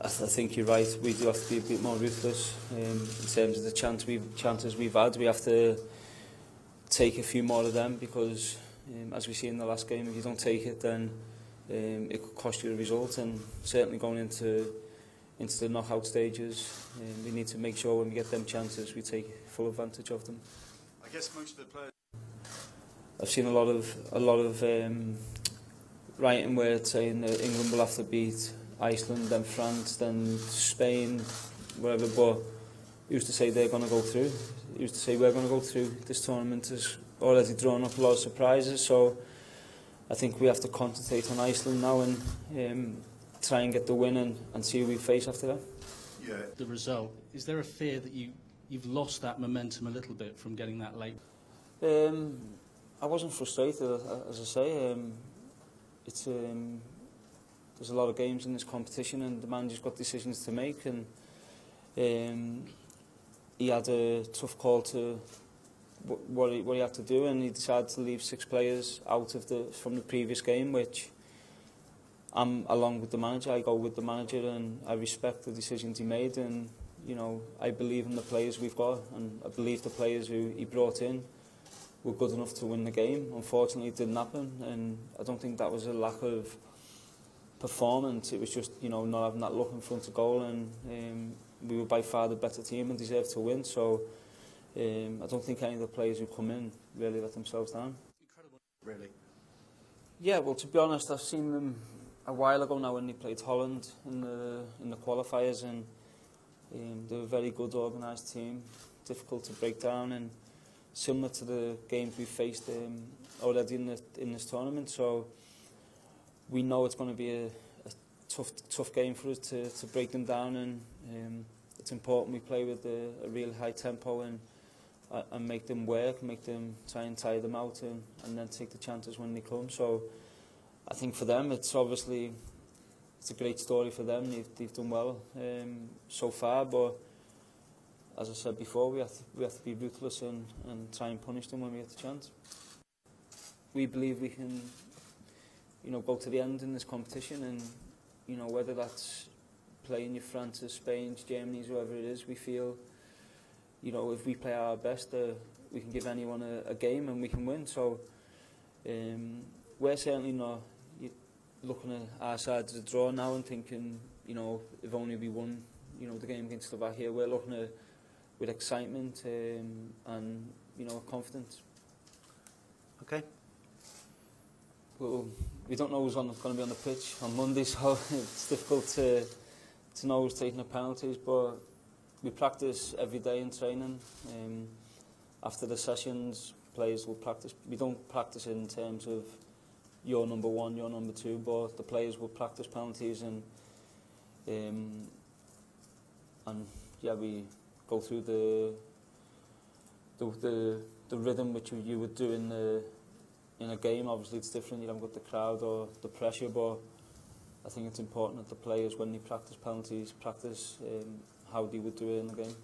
I think you're right. We do have to be a bit more ruthless in terms of the chances we've had. We have to take a few more of them because, as we see in the last game, if you don't take it, then it could cost you a result. And certainly going into the knockout stages, we need to make sure when we get them chances, we take full advantage of them. I guess most of the players. I've seen a lot of writing where it's saying that England will have to beat Iceland, then France, then Spain, whatever. But who's to say they're going to go through? Who's to say we're going to go through? This tournament has already drawn up a lot of surprises. So I think we have to concentrate on Iceland now and try and get the win and see who we face after that. Yeah. The result, is there a fear that you've lost that momentum a little bit from getting that late? I wasn't frustrated, as I say. There's a lot of games in this competition and the manager's got decisions to make, and he had a tough call to what he had to do, and he decided to leave 6 players out from the previous game, which I'm along with the manager. I go with the manager and I respect the decisions he made, and I believe in the players we've got, and I believe the players who he brought in were good enough to win the game. Unfortunately, it didn't happen, and I don't think that was a lack of performance. It was just not having that look in front of goal, and we were by far the better team and deserved to win. So I don't think any of the players who come in really let themselves down. Incredible, really. Yeah, well, to be honest, I've seen them a while ago now when they played Holland in the qualifiers, and they were a very good organised team, difficult to break down, and similar to the games we faced already in this tournament. So we know it's going to be a tough game for us to break them down, and it's important we play with a real high tempo and make them work, make them try and tire them out, and then take the chances when they come. So I think for them it's obviously a great story for them. They've done well so far, but as I said before, we have to be ruthless and try and punish them when we get the chance. We believe we can go to the end in this competition, and whether that's playing your France's, Spain's, Germany's, whoever it is, we feel if we play our best, we can give anyone a game and we can win. So we're certainly not looking at our side as a draw now and thinking if only we won the game against Slovakia. We're looking at with excitement and confidence. Okay. Well, we don't know who's going to be on the pitch on Monday, so it's difficult to know who's taking the penalties. But we practice every day in training. After the sessions, players will practice. We don't practice in terms of you're number 1, you're number 2, but the players will practice penalties, and yeah, we go through the rhythm which you would do in a game. Obviously it's different, you haven't got the crowd or the pressure, but I think it's important that the players, when they practice penalties, practice how they would do it in the game.